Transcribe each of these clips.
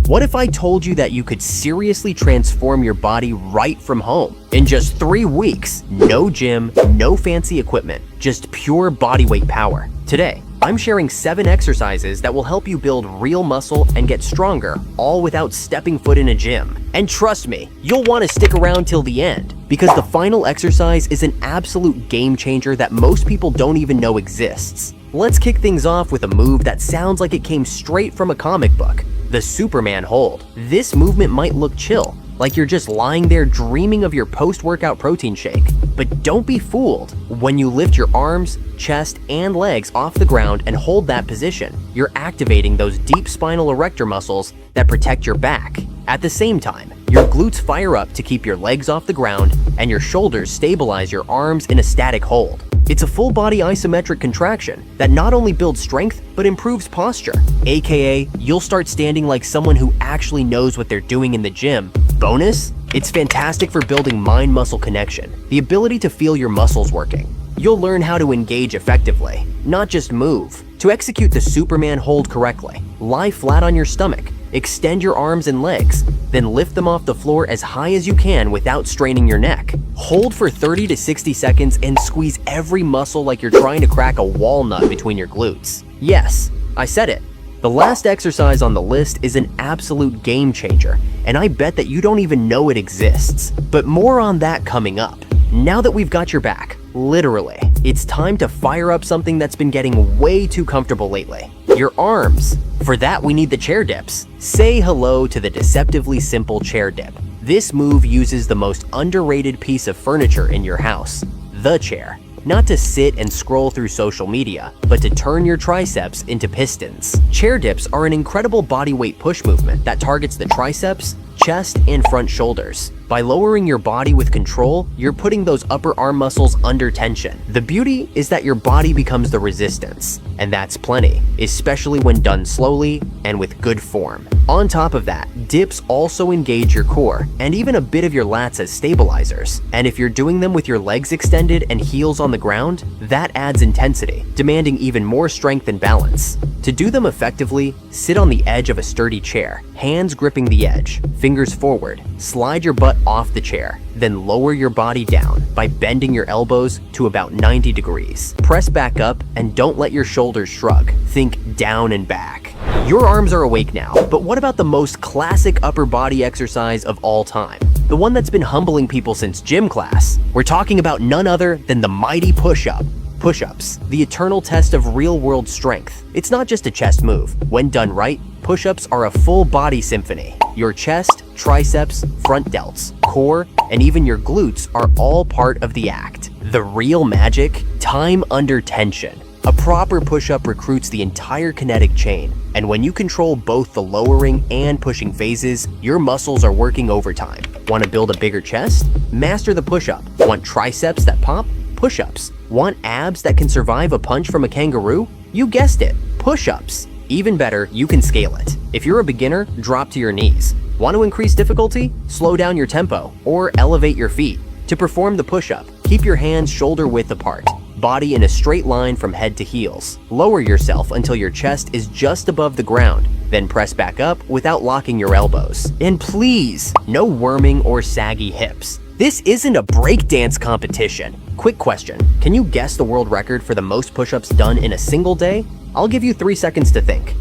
What if I told you that you could seriously transform your body right from home? In just 3 weeks, no gym, no fancy equipment, just pure body weight power. Today, I'm sharing 7 exercises that will help you build real muscle and get stronger, all without stepping foot in a gym. And trust me, you'll want to stick around till the end, because the final exercise is an absolute game changer that most people don't even know exists. Let's kick things off with a move that sounds like it came straight from a comic book. The Superman hold. This movement might look chill, like you're just lying there dreaming of your post-workout protein shake. But don't be fooled. When you lift your arms, chest, and legs off the ground and hold that position, you're activating those deep spinal erector muscles that protect your back. At the same time, your glutes fire up to keep your legs off the ground and your shoulders stabilize your arms in a static hold. It's a full-body isometric contraction that not only builds strength, but improves posture. AKA, you'll start standing like someone who actually knows what they're doing in the gym. Bonus? It's fantastic for building mind-muscle connection, the ability to feel your muscles working. You'll learn how to engage effectively, not just move. To execute the Superman hold correctly, lie flat on your stomach, extend your arms and legs, then lift them off the floor as high as you can without straining your neck. Hold for 30 to 60 seconds and squeeze every muscle like you're trying to crack a walnut between your glutes. Yes, I said it. The last exercise on the list is an absolute game changer, and I bet that you don't even know it exists. But more on that coming up. Now that we've got your back, literally, it's time to fire up something that's been getting way too comfortable lately. Your arms. For that, we need the chair dips. Say hello to the deceptively simple chair dip. This move uses the most underrated piece of furniture in your house, the chair. Not to sit and scroll through social media, but to turn your triceps into pistons. Chair dips are an incredible body weight push movement that targets the triceps, chest, and front shoulders. By lowering your body with control, you're putting those upper arm muscles under tension. The beauty is that your body becomes the resistance, and that's plenty, especially when done slowly and with good form. On top of that, dips also engage your core and even a bit of your lats as stabilizers. And if you're doing them with your legs extended and heels on the ground, that adds intensity, demanding even more strength and balance. To do them effectively, sit on the edge of a sturdy chair, hands gripping the edge, fingers forward, slide your butt off the chair, then lower your body down by bending your elbows to about 90 degrees. Press back up and don't let your shoulders shrug. Think down and back. Your arms are awake now, but what about the most classic upper body exercise of all time? The one that's been humbling people since gym class. We're talking about none other than the mighty push-up. Push-ups, the eternal test of real-world strength. It's not just a chest move. When done right, push-ups are a full-body symphony. Your chest, triceps, front delts, core, and even your glutes are all part of the act. The real magic? Time under tension. A proper push-up recruits the entire kinetic chain, and when you control both the lowering and pushing phases, your muscles are working overtime. Want to build a bigger chest? Master the push-up. Want triceps that pop? Push-ups. Want abs that can survive a punch from a kangaroo? You guessed it, push-ups. Even better, you can scale it. If you're a beginner, drop to your knees. Want to increase difficulty? Slow down your tempo or elevate your feet. To perform the push-up, keep your hands shoulder width apart, body in a straight line from head to heels. Lower yourself until your chest is just above the ground, then press back up without locking your elbows. And please, no worming or saggy hips. This isn't a breakdance competition. Quick question, can you guess the world record for the most push-ups done in a single day? I'll give you 3 seconds to think.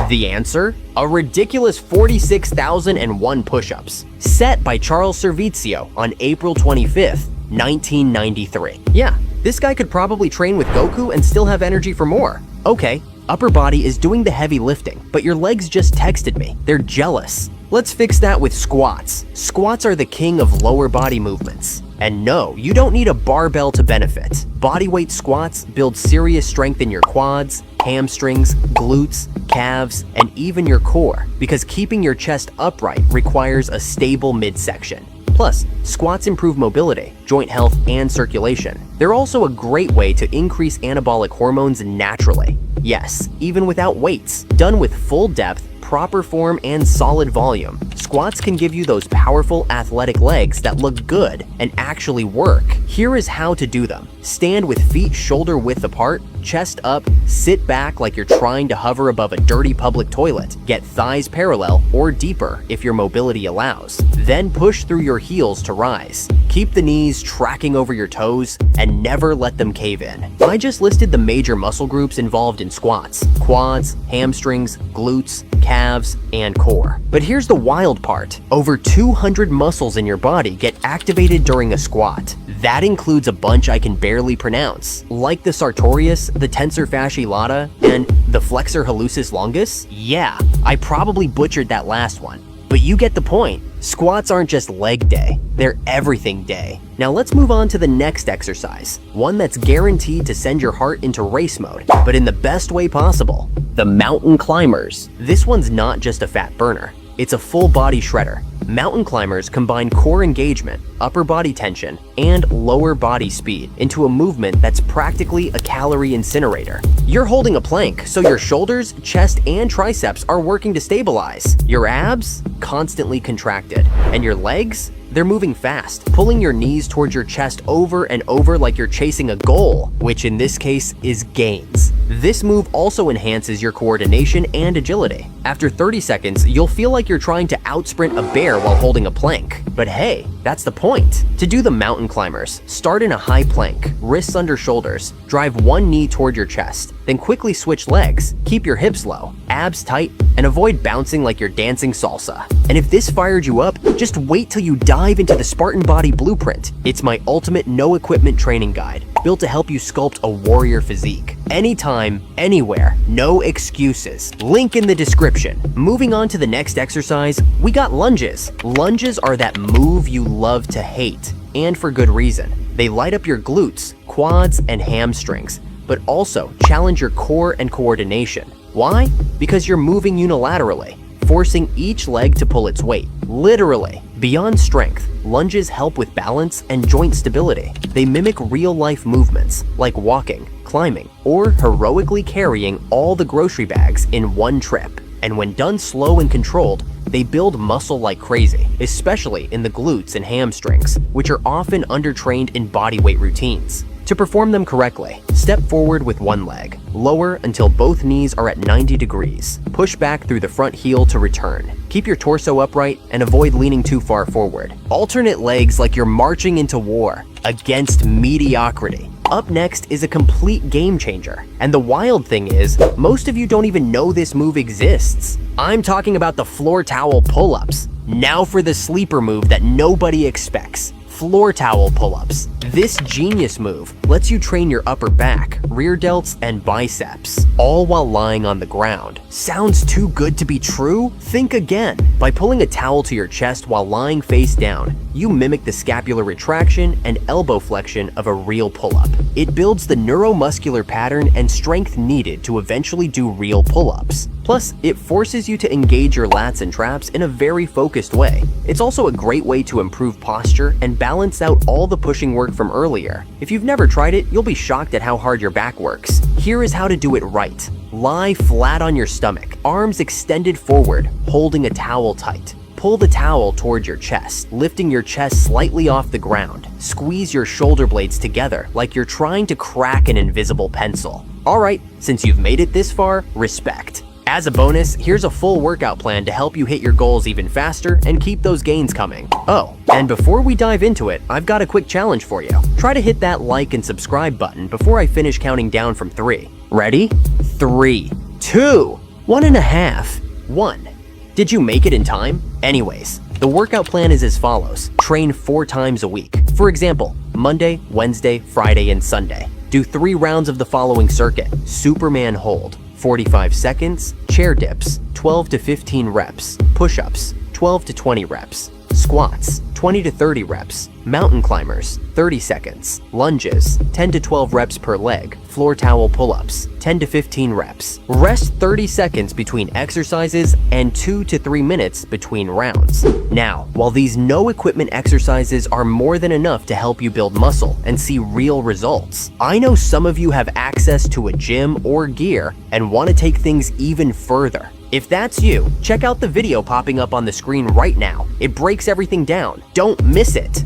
The answer? A ridiculous 46,001 push-ups, set by Charles Servizio on April 25th, 1993. Yeah, this guy could probably train with Goku and still have energy for more. Okay, upper body is doing the heavy lifting, but your legs just texted me. They're jealous. Let's fix that with squats. Squats are the king of lower body movements. And no, you don't need a barbell to benefit. Bodyweight squats build serious strength in your quads, hamstrings, glutes, calves, and even your core, because keeping your chest upright requires a stable midsection. Plus, squats improve mobility, joint health, and circulation. They're also a great way to increase anabolic hormones naturally. Yes, even without weights. Done with full depth, proper form, and solid volume, squats squats can give you those powerful athletic legs that look good and actually work. Here is how to do them. Stand with feet shoulder width apart, chest up, sit back like you're trying to hover above a dirty public toilet. Get thighs parallel or deeper if your mobility allows. Then push through your heels to rise. Keep the knees tracking over your toes and never let them cave in. I just listed the major muscle groups involved in squats: quads, hamstrings, glutes, calves, and core. But here's the wild part. Over 200 muscles in your body get activated during a squat. That includes a bunch I can barely pronounce, like the sartorius, the tensor fasciae lata, and the flexor hallucis longus. Yeah, I probably butchered that last one, but you get the point. Squats aren't just leg day, they're everything day. Now let's move on to the next exercise, one that's guaranteed to send your heart into race mode, but in the best way possible. The mountain climbers. This one's not just a fat burner, it's a full body shredder. Mountain climbers combine core engagement, upper body tension, and lower body speed into a movement that's practically a calorie incinerator. You're holding a plank, so your shoulders, chest, and triceps are working to stabilize. Your abs? Constantly contracted. And your legs? They're moving fast, pulling your knees towards your chest over and over like you're chasing a goal, which in this case is gains. This move also enhances your coordination and agility. After 30 seconds, you'll feel like you're trying to outsprint a bear while holding a plank. But hey, that's the point. To do the mountain climbers, start in a high plank, wrists under shoulders, drive one knee toward your chest, then quickly switch legs. Keep your hips low, abs tight, and avoid bouncing like you're dancing salsa. And if this fired you up, just wait till you dive into the Spartan Body Blueprint. It's my ultimate no-equipment training guide, built to help you sculpt a warrior physique. Anytime, anywhere, no excuses. Link in the description. Moving on to the next exercise, we got lunges. Lunges are that move you love to hate, and for good reason. They light up your glutes, quads, and hamstrings, but also challenge your core and coordination. Why? Because you're moving unilaterally, forcing each leg to pull its weight, literally. Beyond strength, lunges help with balance and joint stability. They mimic real-life movements, like walking, climbing, or heroically carrying all the grocery bags in one trip. And when done slow and controlled, they build muscle like crazy, especially in the glutes and hamstrings, which are often undertrained in bodyweight routines. To perform them correctly, step forward with one leg, lower until both knees are at 90 degrees. Push back through the front heel to return. Keep your torso upright and avoid leaning too far forward. Alternate legs like you're marching into war against mediocrity. Up next is a complete game changer. And the wild thing is, most of you don't even know this move exists. I'm talking about the floor towel pull-ups. Now for the sleeper move that nobody expects. Floor towel pull-ups. This genius move lets you train your upper back, rear delts, and biceps, all while lying on the ground. Sounds too good to be true? Think again. By pulling a towel to your chest while lying face down, you mimic the scapular retraction and elbow flexion of a real pull-up. It builds the neuromuscular pattern and strength needed to eventually do real pull-ups. Plus, it forces you to engage your lats and traps in a very focused way. It's also a great way to improve posture and balance out all the pushing work from earlier. If you've never tried it, you'll be shocked at how hard your back works. Here is how to do it right. Lie flat on your stomach, arms extended forward, holding a towel tight. Pull the towel toward your chest, lifting your chest slightly off the ground. Squeeze your shoulder blades together like you're trying to crack an invisible pencil. Alright, since you've made it this far, respect. As a bonus, here's a full workout plan to help you hit your goals even faster and keep those gains coming. Oh, and before we dive into it, I've got a quick challenge for you. Try to hit that like and subscribe button before I finish counting down from 3. Ready? 3, 2, 1.5, 1. Did you make it in time? Anyways, the workout plan is as follows. Train 4 times a week. For example, Monday, Wednesday, Friday, and Sunday. Do 3 rounds of the following circuit. Superman hold, 45 seconds, chair dips, 12 to 15 reps, push-ups, 12 to 20 reps, squats, 20 to 30 reps, mountain climbers, 30 seconds, lunges, 10 to 12 reps per leg, floor towel pull-ups, 10 to 15 reps. Rest 30 seconds between exercises and 2 to 3 minutes between rounds. Now, while these no-equipment exercises are more than enough to help you build muscle and see real results, I know some of you have access to a gym or gear and want to take things even further. If that's you, check out the video popping up on the screen right now. It breaks everything down. Don't miss it.